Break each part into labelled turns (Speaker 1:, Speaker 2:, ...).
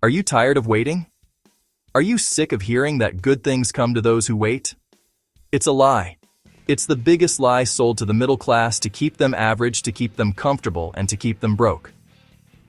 Speaker 1: Are you tired of waiting? Are you sick of hearing that good things come to those who wait? It's a lie. It's the biggest lie sold to the middle class to keep them average, to keep them comfortable, and to keep them broke.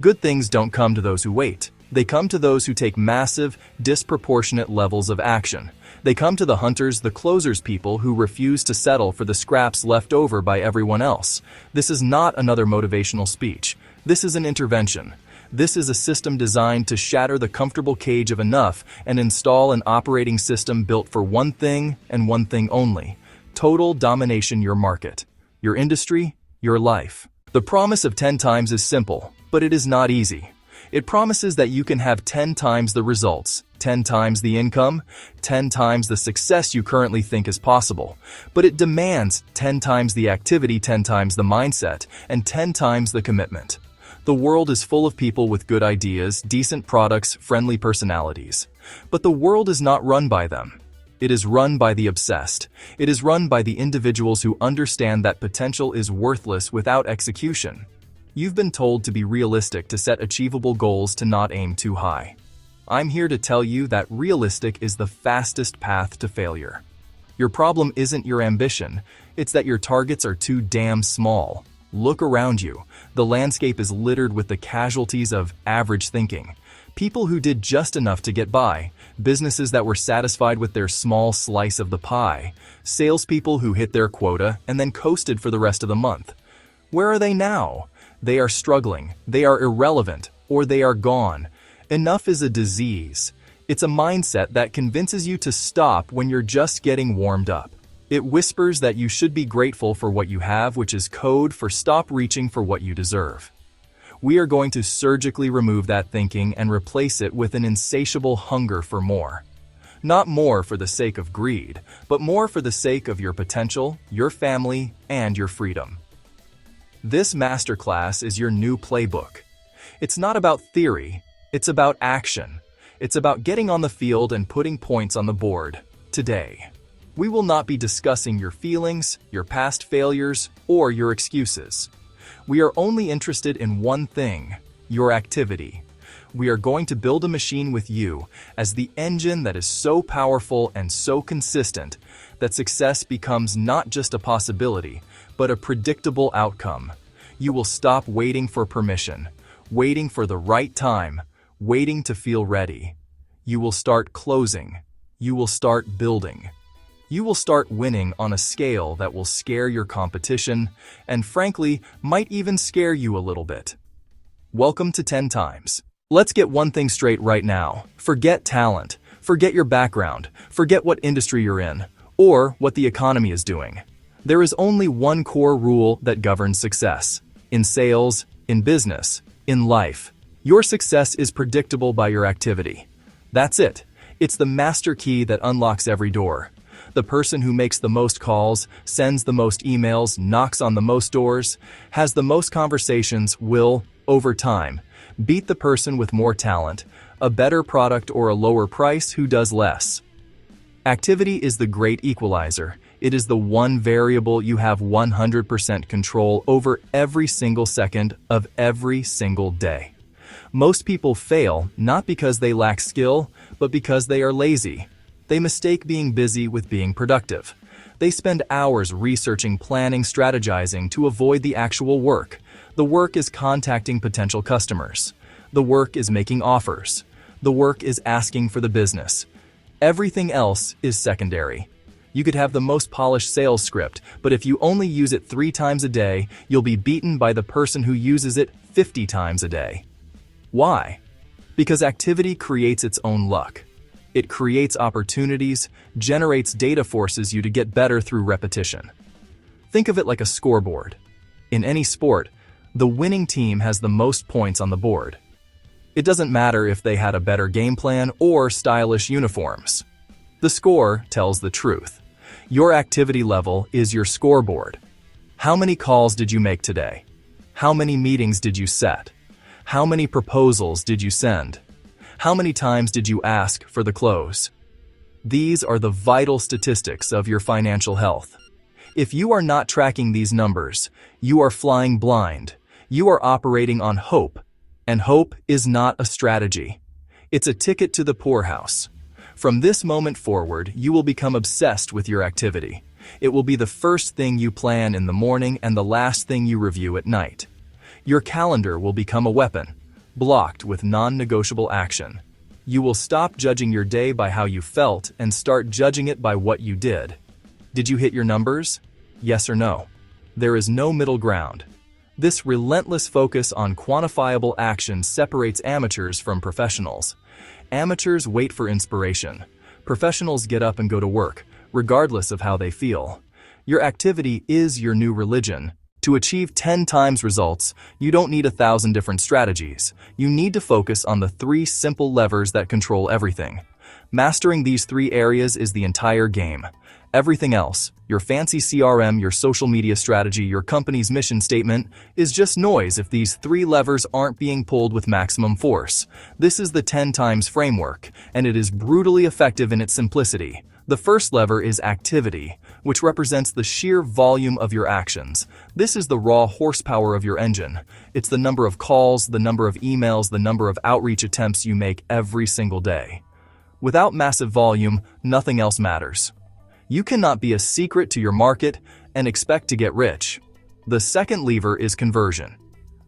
Speaker 1: Good things don't come to those who wait. They come to those who take massive, disproportionate levels of action. They come to the hunters, the closers, people who refuse to settle for the scraps left over by everyone else. This is not another motivational speech. This is an intervention. This is a system designed to shatter the comfortable cage of enough and install an operating system built for one thing and one thing only: total domination. Your market, your industry, your life. The promise of 10 times is simple, but it is not easy. It promises that you can have 10 times the results, 10 times the income, 10 times the success you currently think is possible. But it demands 10 times the activity, 10 times the mindset, and 10 times the commitment. The world is full of people with good ideas, decent products, friendly personalities. But the world is not run by them. It is run by the obsessed. It is run by the individuals who understand that potential is worthless without execution. You've been told to be realistic, to set achievable goals, to not aim too high. I'm here to tell you that realistic is the fastest path to failure. Your problem isn't your ambition, it's that your targets are too damn small. Look around you. The landscape is littered with the casualties of average thinking. People who did just enough to get by, businesses that were satisfied with their small slice of the pie, salespeople who hit their quota and then coasted for the rest of the month. Where are they now? They are struggling, they are irrelevant, or they are gone. Enough is a disease. It's a mindset that convinces you to stop when you're just getting warmed up. It whispers that you should be grateful for what you have, which is code for stop reaching for what you deserve. We are going to surgically remove that thinking and replace it with an insatiable hunger for more. Not more for the sake of greed, but more for the sake of your potential, your family, and your freedom. This masterclass is your new playbook. It's not about theory, it's about action. It's about getting on the field and putting points on the board. Today, we will not be discussing your feelings, your past failures, or your excuses. We are only interested in one thing: your activity. We are going to build a machine with you as the engine that is so powerful and so consistent that success becomes not just a possibility, but a predictable outcome. You will stop waiting for permission, waiting for the right time, waiting to feel ready. You will start closing. You will start building. You will start winning on a scale that will scare your competition and, frankly, might even scare you a little bit. Welcome to 10 times. Let's get one thing straight right now. Forget talent. Forget your background. Forget what industry you're in or what the economy is doing. There is only one core rule that governs success. In sales, in business, in life. Your success is predictable by your activity. That's it. It's the master key that unlocks every door. The person who makes the most calls, sends the most emails, knocks on the most doors, has the most conversations will, over time, beat the person with more talent, a better product, or a lower price who does less. Activity is the great equalizer. It is the one variable you have 100% control over every single second of every single day. Most people fail not because they lack skill, but because they are lazy. They mistake being busy with being productive. They spend hours researching, planning, strategizing to avoid the actual work. The work is contacting potential customers. The work is making offers. The work is asking for the business. Everything else is secondary. You could have the most polished sales script, but if you only use it 3 times a day, you'll be beaten by the person who uses it 50 times a day. Why? Because activity creates its own luck. It creates opportunities, generates data, forces you to get better through repetition. Think of it like a scoreboard. In any sport, the winning team has the most points on the board. It doesn't matter if they had a better game plan or stylish uniforms. The score tells the truth. Your activity level is your scoreboard. How many calls did you make today? How many meetings did you set? How many proposals did you send? How many times did you ask for the close? These are the vital statistics of your financial health. If you are not tracking these numbers, you are flying blind. You are operating on hope, and hope is not a strategy. It's a ticket to the poorhouse. From this moment forward, you will become obsessed with your activity. It will be the first thing you plan in the morning and the last thing you review at night. Your calendar will become a weapon, blocked with non-negotiable action. You will stop judging your day by how you felt and start judging it by what you did. Did you hit your numbers? Yes or no? There is no middle ground. This relentless focus on quantifiable action separates amateurs from professionals. Amateurs wait for inspiration. Professionals get up and go to work, regardless of how they feel. Your activity is your new religion. To achieve 10 times results, you don't need 1,000 different strategies. You need to focus on the 3 simple levers that control everything. Mastering these 3 areas is the entire game. Everything else, your fancy CRM, your social media strategy, your company's mission statement, is just noise if these 3 levers aren't being pulled with maximum force. This is the 10 times framework, and it is brutally effective in its simplicity. The first lever is activity, which represents the sheer volume of your actions. This is the raw horsepower of your engine. It's the number of calls, the number of emails, the number of outreach attempts you make every single day. Without massive volume, nothing else matters. You cannot be a secret to your market and expect to get rich. The second lever is conversion.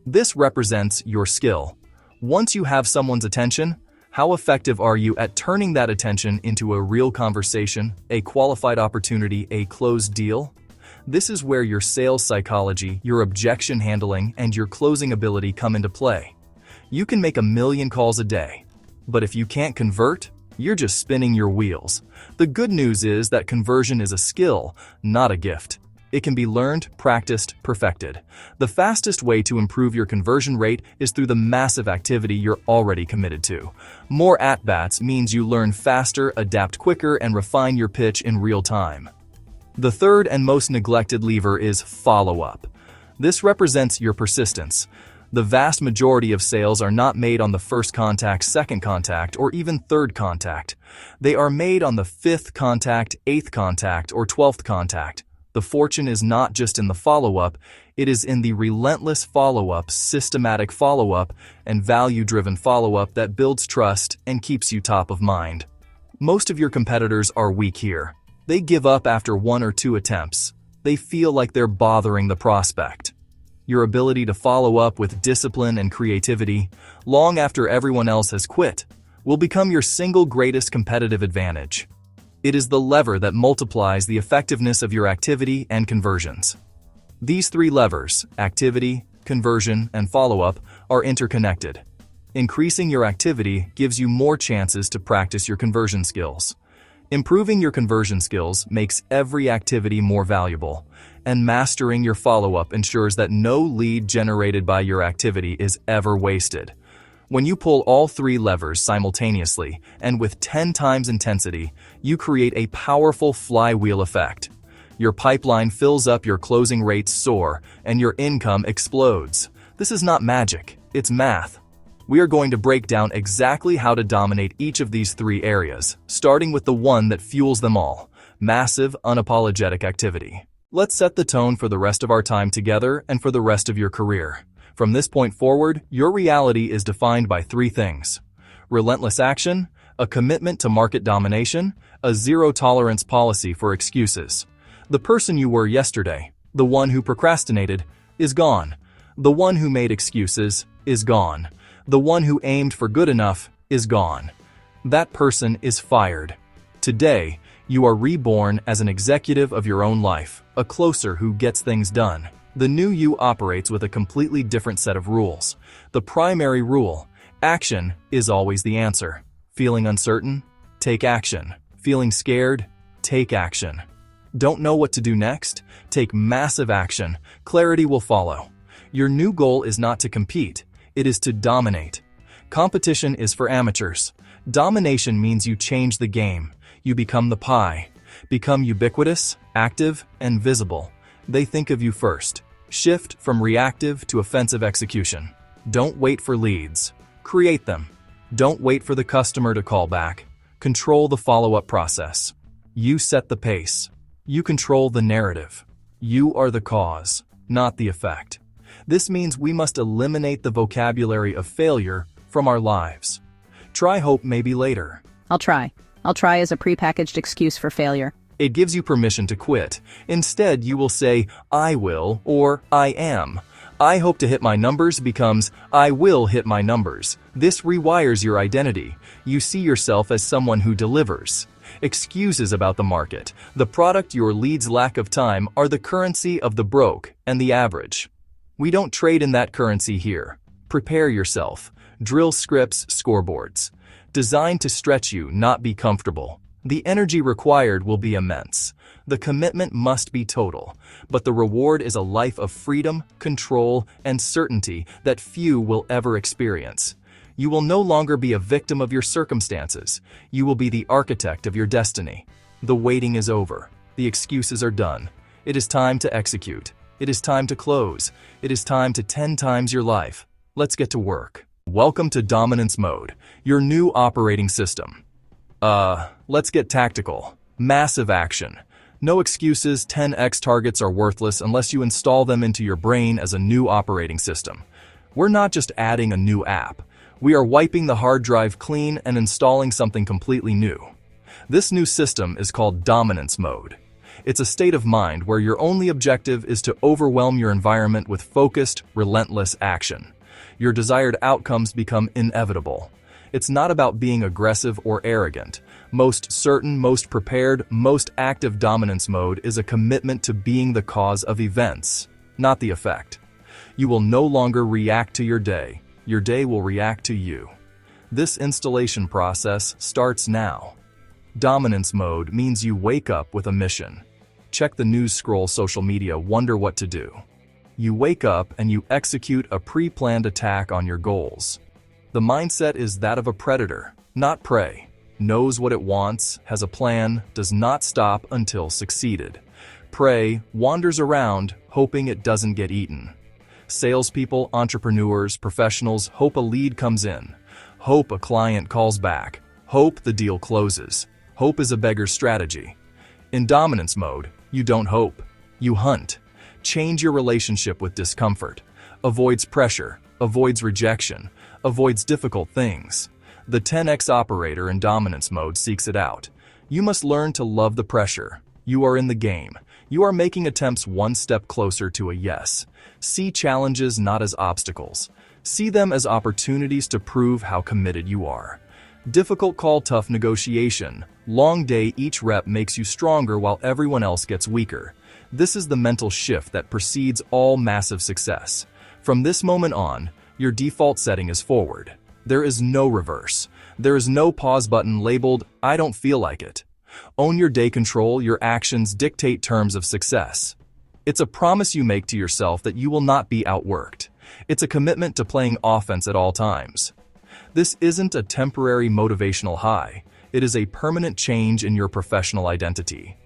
Speaker 1: This represents your skill. Once you have someone's attention, how effective are you at turning that attention into a real conversation, a qualified opportunity, a closed deal? This is where your sales psychology, your objection handling, and your closing ability come into play. You can make 1,000,000 calls a day, but if you can't convert, you're just spinning your wheels. The good news is that conversion is a skill, not a gift. It can be learned, practiced, perfected. The fastest way to improve your conversion rate is through the massive activity you're already committed to. More at-bats means you learn faster, adapt quicker, and refine your pitch in real time. The third and most neglected lever is follow-up. This represents your persistence. The vast majority of sales are not made on the first contact, second contact, or even third contact. They are made on the 5th contact, 8th contact, or 12th contact. The fortune is not just in the follow-up, it is in the relentless follow-up, systematic follow-up, and value-driven follow-up that builds trust and keeps you top of mind. Most of your competitors are weak here. They give up after 1 or 2 attempts. They feel like they're bothering the prospect. Your ability to follow up with discipline and creativity, long after everyone else has quit, will become your single greatest competitive advantage. It is the lever that multiplies the effectiveness of your activity and conversions. These 3 levers, activity, conversion, and follow-up, are interconnected. Increasing your activity gives you more chances to practice your conversion skills. Improving your conversion skills makes every activity more valuable, and mastering your follow-up ensures that no lead generated by your activity is ever wasted. When you pull all 3 levers simultaneously and with 10 times intensity, you create a powerful flywheel effect. Your pipeline fills up, your closing rates soar, and your income explodes. This is not magic, it's math. We are going to break down exactly how to dominate each of these 3 areas, starting with the one that fuels them all: massive, unapologetic activity. Let's set the tone for the rest of our time together and for the rest of your career. From this point forward, your reality is defined by 3 things: relentless action, a commitment to market domination, a zero-tolerance policy for excuses. The person you were yesterday, the one who procrastinated, is gone. The one who made excuses is gone. The one who aimed for good enough is gone. That person is fired. Today, you are reborn as an executive of your own life, a closer who gets things done. The new you operates with a completely different set of rules. The primary rule: action is always the answer. Feeling uncertain? Take action. Feeling scared? Take action. Don't know what to do next? Take massive action. Clarity will follow. Your new goal is not to compete, it is to dominate. Competition is for amateurs. Domination means you change the game. You become the pie. Become ubiquitous, active, and visible. They think of you first. Shift from reactive to offensive execution. Don't wait for leads. Create them. Don't wait for the customer to call back. Control the follow-up process. You set the pace. You control the narrative. You are the cause, not the effect. This means we must eliminate the vocabulary of failure from our lives. Try hope maybe later.
Speaker 2: I'll try. I'll try as a prepackaged excuse for failure.
Speaker 1: It gives you permission to quit. Instead, you will say, I will, or I am. I hope to hit my numbers becomes, I will hit my numbers. This rewires your identity. You see yourself as someone who delivers. Excuses about the market, the product, your lead's lack of time are the currency of the broke and the average. We don't trade in that currency here. Prepare yourself. Drill scripts, scoreboards. Designed to stretch you, not be comfortable. The energy required will be immense. The commitment must be total, but the reward is a life of freedom, control, and certainty that few will ever experience. You will no longer be a victim of your circumstances. You will be the architect of your destiny. The waiting is over. The excuses are done. It is time to execute. It is time to close. It is time to 10 times your life. Let's get to work. Welcome to Dominance Mode, your new operating system. Let's get tactical. Massive action. No excuses, 10x targets are worthless unless you install them into your brain as a new operating system. We're not just adding a new app. We are wiping the hard drive clean and installing something completely new. This new system is called Dominance Mode. It's a state of mind where your only objective is to overwhelm your environment with focused, relentless action. Your desired outcomes become inevitable. It's not about being aggressive or arrogant. Most certain, most prepared, most active dominance mode is a commitment to being the cause of events, not the effect. You will no longer react to your day. Your day will react to you. This installation process starts now. Dominance mode means you wake up with a mission. Check the news, scroll social media, wonder what to do. You wake up and you execute a pre-planned attack on your goals. The mindset is that of a predator, not prey. Knows what it wants, has a plan, does not stop until succeeded. Prey wanders around, hoping it doesn't get eaten. Salespeople, entrepreneurs, professionals hope a lead comes in. Hope a client calls back. Hope the deal closes. Hope is a beggar's strategy. In dominance mode, you don't hope. You hunt. Change your relationship with discomfort. Avoids pressure. Avoids rejection. Avoids difficult things. The 10x operator in dominance mode seeks it out. You must learn to love the pressure. You are in the game. You are making attempts one step closer to a yes. See challenges not as obstacles. See them as opportunities to prove how committed you are. Difficult call, tough negotiation. Long day, each rep makes you stronger while everyone else gets weaker. This is the mental shift that precedes all massive success. From this moment on, your default setting is forward. There is no reverse. There is no pause button labeled, I don't feel like it. Own your day, control your actions, dictate terms of success. It's a promise you make to yourself that you will not be outworked. It's a commitment to playing offense at all times. This isn't a temporary motivational high. It is a permanent change in your professional identity.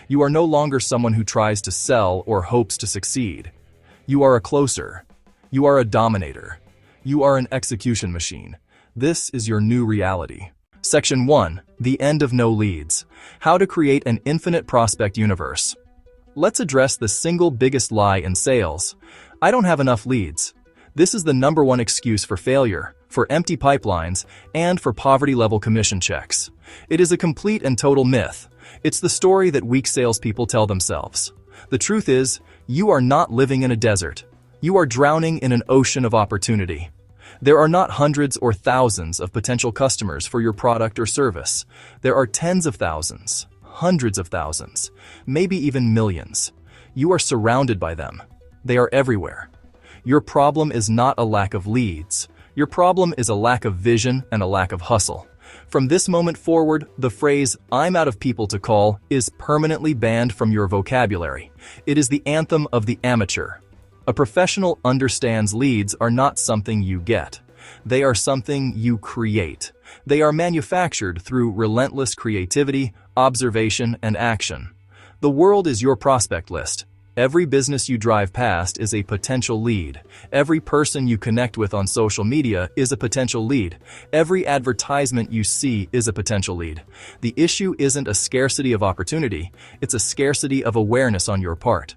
Speaker 1: You are no longer someone who tries to sell or hopes to succeed. You are a closer. You are a dominator. You are an execution machine. This is your new reality. Section 1. The end of no leads. How to create an infinite prospect universe. Let's address the single biggest lie in sales. I don't have enough leads. This is the number one excuse for failure, for empty pipelines, and for poverty-level commission checks. It is a complete and total myth. It's the story that weak salespeople tell themselves. The truth is, you are not living in a desert. You are drowning in an ocean of opportunity. There are not hundreds or thousands of potential customers for your product or service. There are tens of thousands, hundreds of thousands, maybe even millions. You are surrounded by them. They are everywhere. Your problem is not a lack of leads. Your problem is a lack of vision and a lack of hustle. From this moment forward, the phrase, I'm out of people to call, is permanently banned from your vocabulary. It is the anthem of the amateur. A professional understands leads are not something you get. They are something you create. They are manufactured through relentless creativity, observation, and action. The world is your prospect list. Every business you drive past is a potential lead. Every person you connect with on social media is a potential lead. Every advertisement you see is a potential lead. The issue isn't a scarcity of opportunity, it's a scarcity of awareness on your part.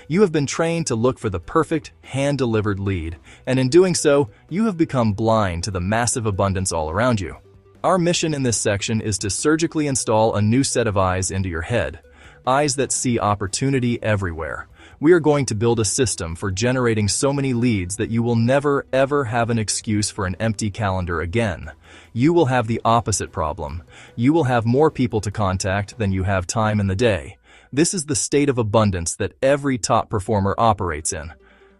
Speaker 1: You have been trained to look for the perfect, hand-delivered lead, and in doing so, you have become blind to the massive abundance all around you. Our mission in this section is to surgically install a new set of eyes into your head, eyes that see opportunity everywhere. We are going to build a system for generating so many leads that you will never ever have an excuse for an empty calendar again. You will have the opposite problem. You will have more people to contact than you have time in the day. This is the state of abundance that every top performer operates in.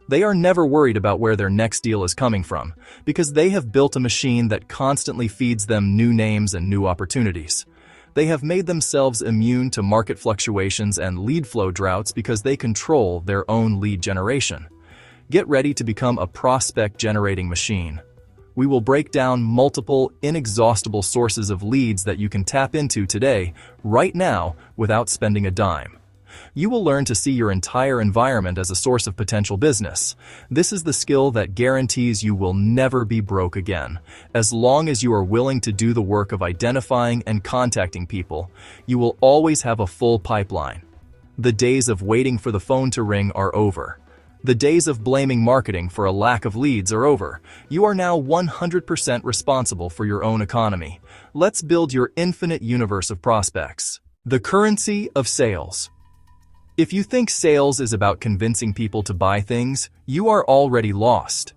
Speaker 1: They are never worried about where their next deal is coming from, because they have built a machine that constantly feeds them new names and new opportunities. They have made themselves immune to market fluctuations and lead flow droughts because they control their own lead generation. Get ready to become a prospect-generating machine. We will break down multiple, inexhaustible sources of leads that you can tap into today, right now, without spending a dime. You will learn to see your entire environment as a source of potential business. This is the skill that guarantees you will never be broke again. As long as you are willing to do the work of identifying and contacting people, you will always have a full pipeline. The days of waiting for the phone to ring are over. The days of blaming marketing for a lack of leads are over. You are now 100% responsible for your own economy. Let's build your infinite universe of prospects. The currency of sales. If you think sales is about convincing people to buy things, you are already lost.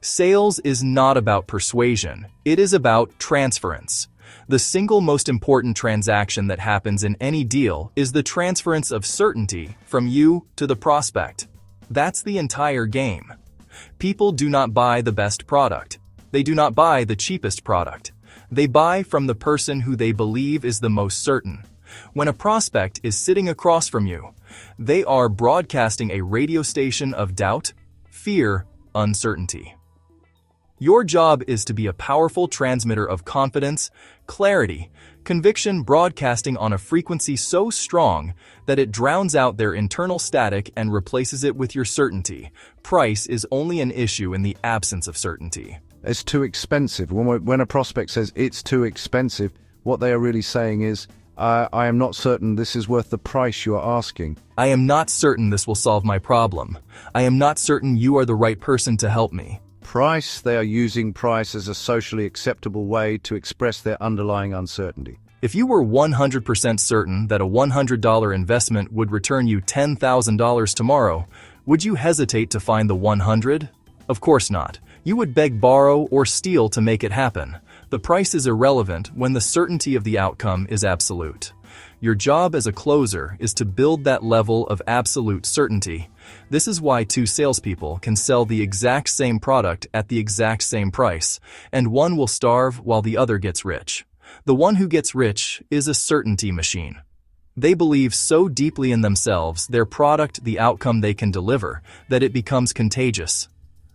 Speaker 1: Sales is not about persuasion, it is about transference. The single most important transaction that happens in any deal is the transference of certainty from you to the prospect. That's the entire game. People do not buy the best product. They do not buy the cheapest product. They buy from the person who they believe is the most certain. When a prospect is sitting across from you, they are broadcasting a radio station of doubt, fear, uncertainty. Your job is to be a powerful transmitter of confidence, clarity, conviction, broadcasting on a frequency so strong that it drowns out their internal static and replaces it with your certainty. Price is only an issue in the absence of certainty.
Speaker 3: It's too expensive. When a prospect says it's too expensive, what they are really saying is, I am not certain this is worth the price you are asking.
Speaker 1: I am not certain this will solve my problem. I am not certain you are the right person to help me.
Speaker 3: Price, they are using price as a socially acceptable way to express their underlying uncertainty.
Speaker 1: If you were 100% certain that a $100 investment would return you $10,000 tomorrow, would you hesitate to find the 100? Of course not. You would beg, borrow, or steal to make it happen. The price is irrelevant when the certainty of the outcome is absolute. Your job as a closer is to build that level of absolute certainty. This is why two salespeople can sell the exact same product at the exact same price, and one will starve while the other gets rich. The one who gets rich is a certainty machine. They believe so deeply in themselves, their product, the outcome they can deliver, that it becomes contagious.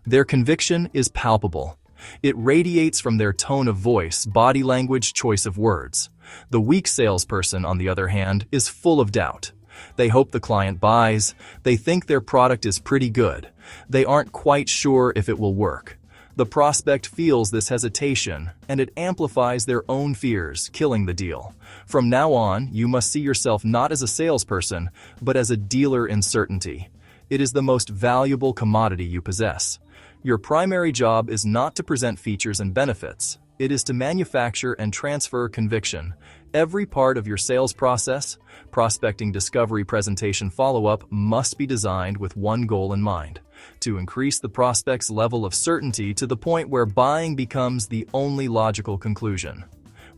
Speaker 1: Their conviction is palpable. It radiates from their tone of voice, body language, choice of words. The weak salesperson, on the other hand, is full of doubt. They hope the client buys. They think their product is pretty good. They aren't quite sure if it will work. The prospect feels this hesitation, and it amplifies their own fears, killing the deal. From now on, you must see yourself not as a salesperson, but as a dealer in certainty. It is the most valuable commodity you possess. Your primary job is not to present features and benefits. It is to manufacture and transfer conviction. Every part of your sales process, prospecting, discovery, presentation, follow-up, must be designed with one goal in mind: to increase the prospect's level of certainty to the point where buying becomes the only logical conclusion.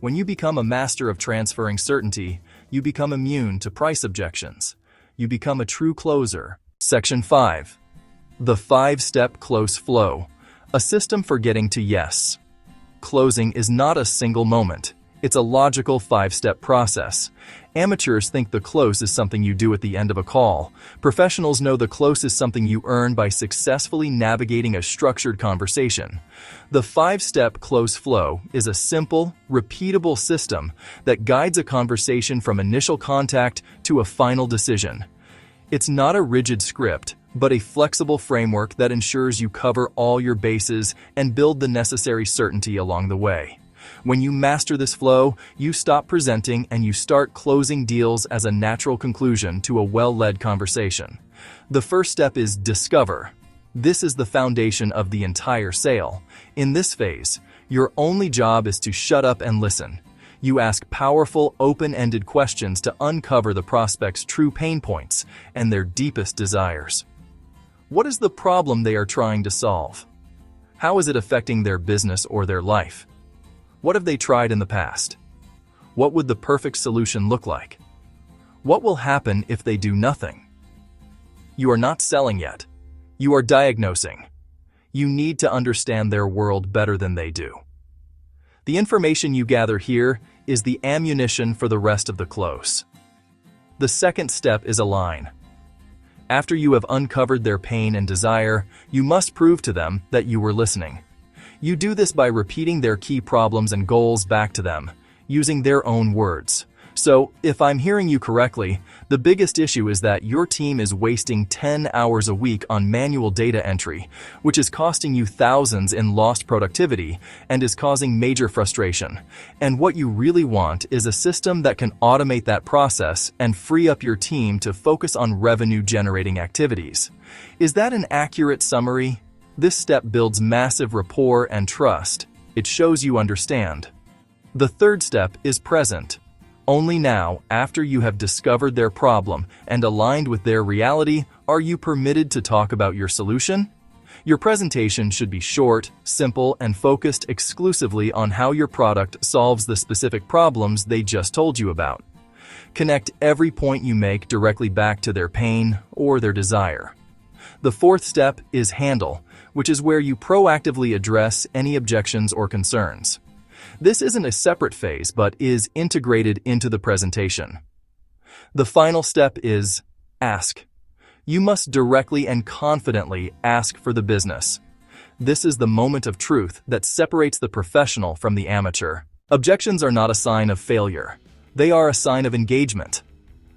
Speaker 1: When you become a master of transferring certainty, you become immune to price objections. You become a true closer. Section 5. The 5-step close flow, a system for getting to yes. Closing is not a single moment. It's a logical 5-step process. Amateurs think the close is something you do at the end of a call. Professionals know the close is something you earn by successfully navigating a structured conversation. The 5-step close flow is a simple, repeatable system that guides a conversation from initial contact to a final decision. It's not a rigid script, but a flexible framework that ensures you cover all your bases and build the necessary certainty along the way. When you master this flow, you stop presenting and you start closing deals as a natural conclusion to a well-led conversation. The first step is discover. This is the foundation of the entire sale. In this phase, Your only job is to shut up and listen. You ask powerful, open-ended questions to uncover the prospect's true pain points and their deepest desires. What is the problem they are trying to solve? How is it affecting their business or their life? What have they tried in the past? What would the perfect solution look like? What will happen if they do nothing? You are not selling yet. You are diagnosing. You need to understand their world better than they do. The information you gather here is the ammunition for the rest of the close. The second step is align. After you have uncovered their pain and desire, you must prove to them that you were listening. You do this by repeating their key problems and goals back to them, using their own words. So, if I'm hearing you correctly, the biggest issue is that your team is wasting 10 hours a week on manual data entry, which is costing you thousands in lost productivity and is causing major frustration. And what you really want is a system that can automate that process and free up your team to focus on revenue-generating activities. Is that an accurate summary? This step builds massive rapport and trust. It shows you understand. The third step is present. Only now, after you have discovered their problem and aligned with their reality, are you permitted to talk about your solution. Your presentation should be short, simple, and focused exclusively on how your product solves the specific problems they just told you about. Connect every point you make directly back to their pain or their desire. The fourth step is handle, which is where you proactively address any objections or concerns. This isn't a separate phase, but is integrated into the presentation. The final step is ask. You must directly and confidently ask for the business. This is the moment of truth that separates the professional from the amateur. Objections are not a sign of failure. They are a sign of engagement.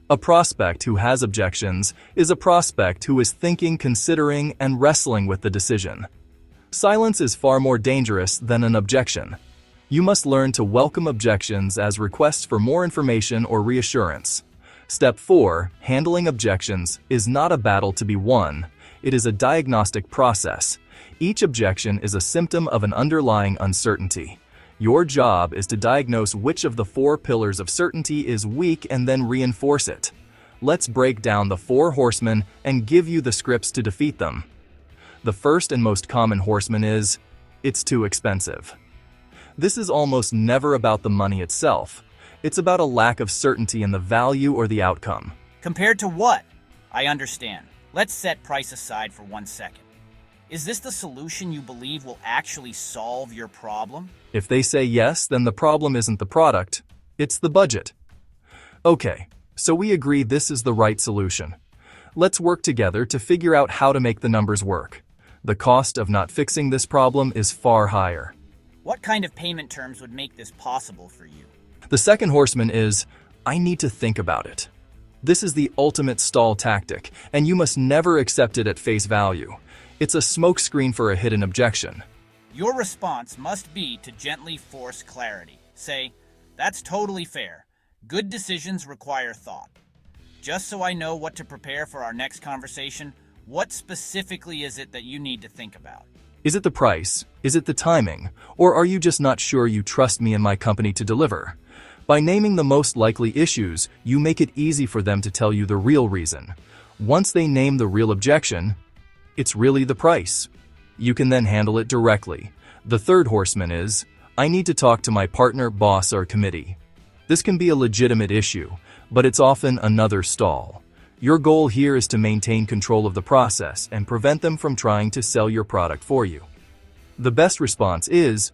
Speaker 1: A prospect who has objections is a prospect who is thinking, considering, and wrestling with the decision. Silence is far more dangerous than an objection. You must learn to welcome objections as requests for more information or reassurance. Step 4, handling objections, is not a battle to be won. It is a diagnostic process. Each objection is a symptom of an underlying uncertainty. Your job is to diagnose which of the 4 pillars of certainty is weak and then reinforce it. Let's break down the 4 horsemen and give you the scripts to defeat them. The first and most common horseman is, it's too expensive. This is almost never about the money itself. It's about a lack of certainty in the value or the outcome.
Speaker 4: Compared to what? I understand. Let's set price aside for 1 second. Is this the solution you believe will actually solve your problem?
Speaker 1: If they say yes, then the problem isn't the product, it's the budget. Okay, so we agree this is the right solution. Let's work together to figure out how to make the numbers work. The cost of not fixing this problem is far higher.
Speaker 4: What kind of payment terms would make this possible for you?
Speaker 1: The second horseman is, I need to think about it. This is the ultimate stall tactic, and you must never accept it at face value. It's a smokescreen for a hidden objection.
Speaker 4: Your response must be to gently force clarity. Say, that's totally fair. Good decisions require thought. Just so I know what to prepare for our next conversation, what specifically is it that you need to think about?
Speaker 1: Is it the price? Is it the timing? Or are you just not sure you trust me and my company to deliver? By naming the most likely issues, you make it easy for them to tell you the real reason. Once they name the real objection, it's really the price. You can then handle it directly. The third horseman is, I need to talk to my partner, boss, or committee. This can be a legitimate issue, but it's often another stall. Your goal here is to maintain control of the process and prevent them from trying to sell your product for you. The best response is,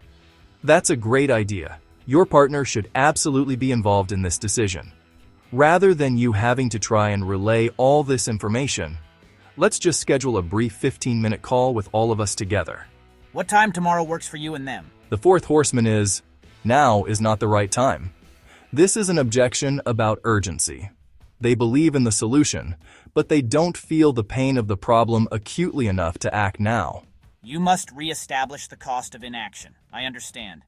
Speaker 1: that's a great idea. Your partner should absolutely be involved in this decision. Rather than you having to try and relay all this information, let's just schedule a brief 15-minute call with all of us together.
Speaker 4: What time tomorrow works for you and them?
Speaker 1: The fourth horseman is, now is not the right time. This is an objection about urgency. They believe in the solution, but they don't feel the pain of the problem acutely enough to act now.
Speaker 4: You must reestablish the cost of inaction. I understand.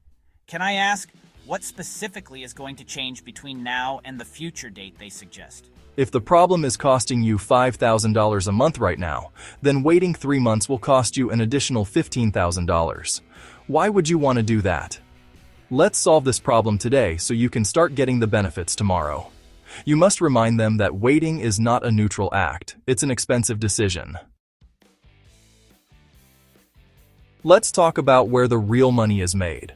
Speaker 4: Can I ask, what specifically is going to change between now and the future date they suggest?
Speaker 1: If the problem is costing you $5,000 a month right now, then waiting 3 months will cost you an additional $15,000. Why would you want to do that? Let's solve this problem today so you can start getting the benefits tomorrow. You must remind them that waiting is not a neutral act, it's an expensive decision. Let's talk about where the real money is made.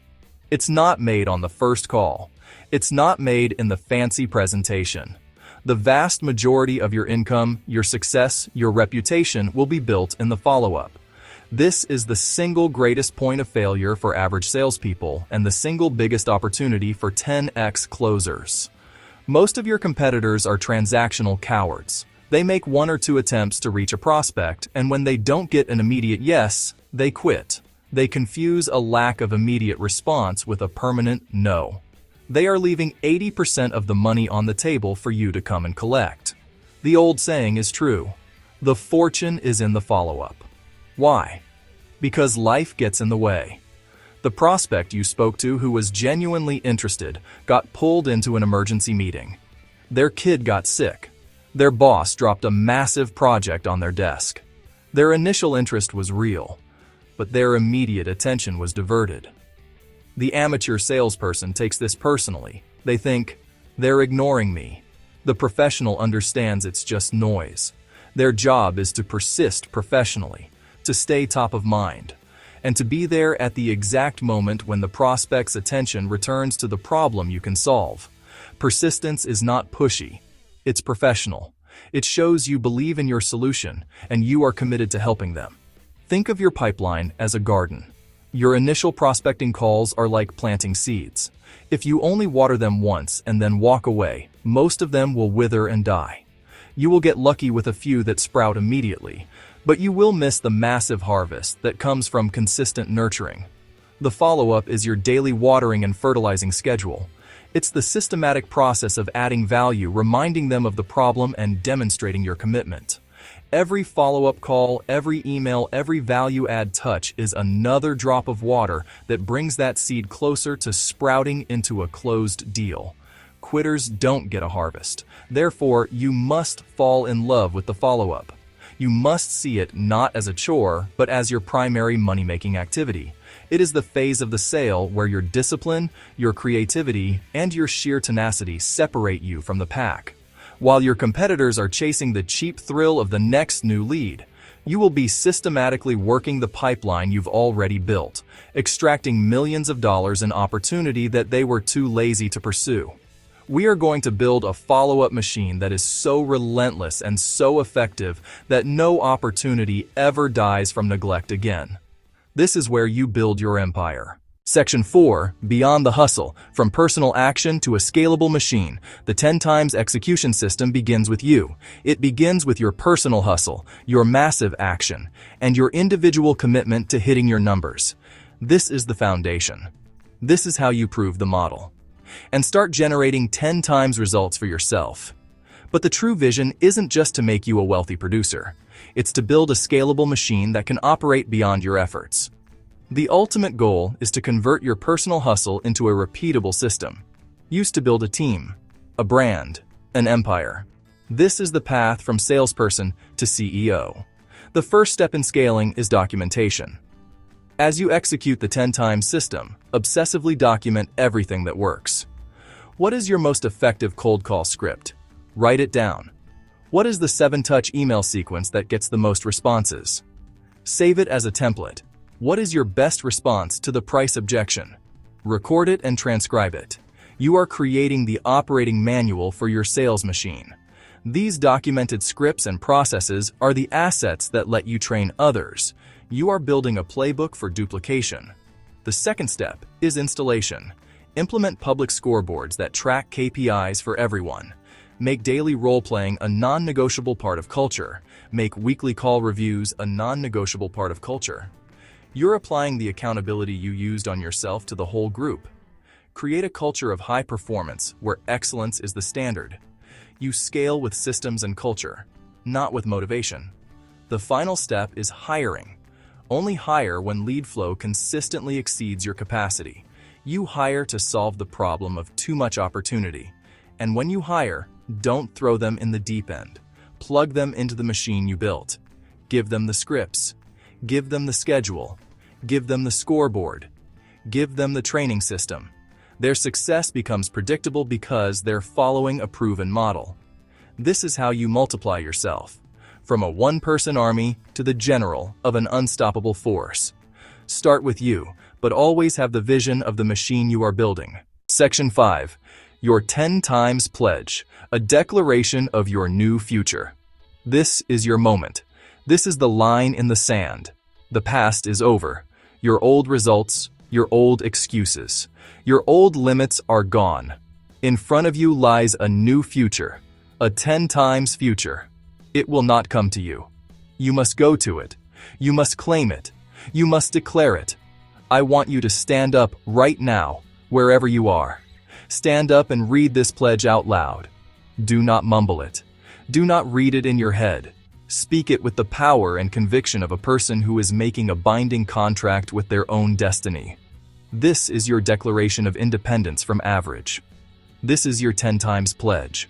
Speaker 1: It's not made on the first call. It's not made in the fancy presentation. The vast majority of your income, your success, your reputation will be built in the follow-up. This is the single greatest point of failure for average salespeople and the single biggest opportunity for 10x closers. Most of your competitors are transactional cowards. They make 1 or 2 attempts to reach a prospect, and when they don't get an immediate yes, they quit. They confuse a lack of immediate response with a permanent no. They are leaving 80% of the money on the table for you to come and collect. The old saying is true. The fortune is in the follow-up. Why? Because life gets in the way. The prospect you spoke to who was genuinely interested got pulled into an emergency meeting. Their kid got sick. Their boss dropped a massive project on their desk. Their initial interest was real, but their immediate attention was diverted. The amateur salesperson takes this personally. They think, they're ignoring me. The professional understands it's just noise. Their job is to persist professionally, to stay top of mind, and to be there at the exact moment when the prospect's attention returns to the problem you can solve. Persistence is not pushy. It's professional. It shows you believe in your solution and you are committed to helping them. Think of your pipeline as a garden. Your initial prospecting calls are like planting seeds. If you only water them once and then walk away, most of them will wither and die. You will get lucky with a few that sprout immediately, but you will miss the massive harvest that comes from consistent nurturing. The follow-up is your daily watering and fertilizing schedule. It's the systematic process of adding value, reminding them of the problem, and demonstrating your commitment. Every follow-up call, every email, every value-add touch is another drop of water that brings that seed closer to sprouting into a closed deal. Quitters don't get a harvest. Therefore, you must fall in love with the follow-up. You must see it not as a chore, but as your primary money-making activity. It is the phase of the sale where your discipline, your creativity, and your sheer tenacity separate you from the pack. While your competitors are chasing the cheap thrill of the next new lead, you will be systematically working the pipeline you've already built, extracting millions of dollars in opportunity that they were too lazy to pursue. We are going to build a follow-up machine that is so relentless and so effective that no opportunity ever dies from neglect again. This is where you build your empire. Section 4, Beyond the Hustle, from personal action to a scalable machine. The 10 times execution system begins with you. It begins with your personal hustle, your massive action, and your individual commitment to hitting your numbers. This is the foundation. This is how you prove the model. And start generating 10 times results for yourself. But the true vision isn't just to make you a wealthy producer. It's to build a scalable machine that can operate beyond your efforts. The ultimate goal is to convert your personal hustle into a repeatable system, used to build a team, a brand, an empire. This is the path from salesperson to CEO. The first step in scaling is documentation. As you execute the 10 times system, obsessively document everything that works. What is your most effective cold call script? Write it down. What is the 7-touch email sequence that gets the most responses? Save it as a template. What is your best response to the price objection? Record it and transcribe it. You are creating the operating manual for your sales machine. These documented scripts and processes are the assets that let you train others. You are building a playbook for duplication. The second step is installation. Implement public scoreboards that track KPIs for everyone. Make daily role-playing a non-negotiable part of culture. Make weekly call reviews a non-negotiable part of culture. You're applying the accountability you used on yourself to the whole group. Create a culture of high performance where excellence is the standard. You scale with systems and culture, not with motivation. The final step is hiring. Only hire when lead flow consistently exceeds your capacity. You hire to solve the problem of too much opportunity. And when you hire, don't throw them in the deep end. Plug them into the machine you built. Give them the scripts. Give them the schedule. Give them the scoreboard. Give them the training system. Their success becomes predictable because they're following a proven model. This is how you multiply yourself, from a one-person army to the general of an unstoppable force. Start with you, but always have the vision of the machine you are building. Section 5. Your 10 times pledge, a declaration of your new future. This is your moment. This is the line in the sand. The past is over. Your old results, your old excuses, your old limits are gone. In front of you lies a new future, a 10 times future. It will not come to you. You must go to it. You must claim it. You must declare it. I want you to stand up right now, wherever you are. Stand up and read this pledge out loud. Do not mumble it. Do not read it in your head. Speak it with the power and conviction of a person who is making a binding contract with their own destiny. This is your declaration of independence from average. This is your 10 times pledge.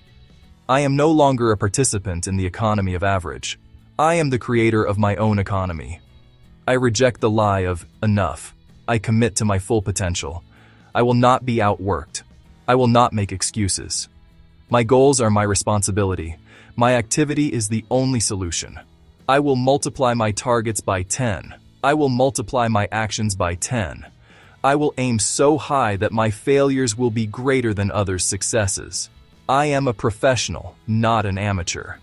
Speaker 1: I am no longer a participant in the economy of average. I am the creator of my own economy. I reject the lie of enough. I commit to my full potential. I will not be outworked. I will not make excuses. My goals are my responsibility. My activity is the only solution. I will multiply my targets by 10. I will multiply my actions by 10. I will aim so high that my failures will be greater than others' successes. I am a professional, not an amateur.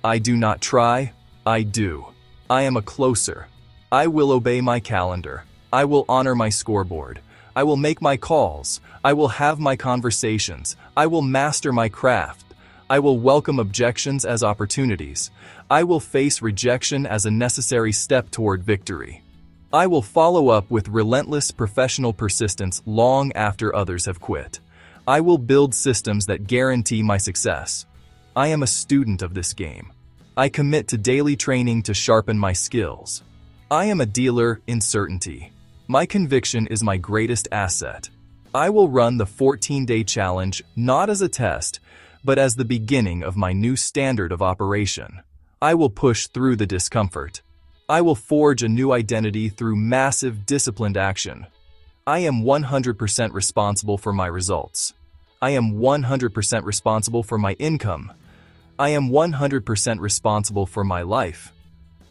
Speaker 1: I do not try, I do. I am a closer. I will obey my calendar. I will honor my scoreboard. I will make my calls. I will have my conversations. I will master my craft. I will welcome objections as opportunities. I will face rejection as a necessary step toward victory. I will follow up with relentless professional persistence long after others have quit. I will build systems that guarantee my success. I am a student of this game. I commit to daily training to sharpen my skills. I am a dealer in certainty. My conviction is my greatest asset. I will run the 14-day challenge not as a test, but as the beginning of my new standard of operation. I will push through the discomfort. I will forge a new identity through massive disciplined action. I am 100% responsible for my results. I am 100% responsible for my income. I am 100% responsible for my life.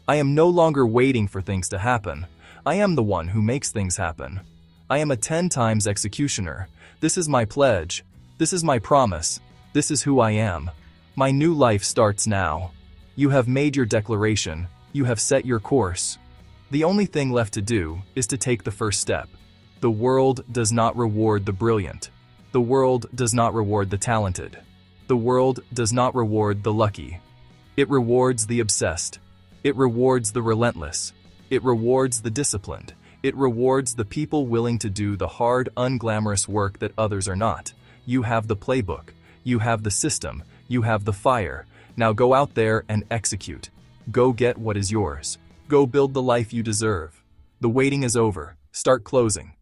Speaker 1: I am no longer waiting for things to happen. I am the one who makes things happen. I am a 10 times executioner. This is my pledge. This is my promise. This is who I am. My new life starts now. You have made your declaration. You have set your course. The only thing left to do is to take the first step. The world does not reward the brilliant. The world does not reward the talented. The world does not reward the lucky. It rewards the obsessed. It rewards the relentless. It rewards the disciplined. It rewards the people willing to do the hard, unglamorous work that others are not. You have the playbook. You have the system. You have the fire. Now go out there and execute. Go get what is yours. Go build the life you deserve. The waiting is over. Start closing.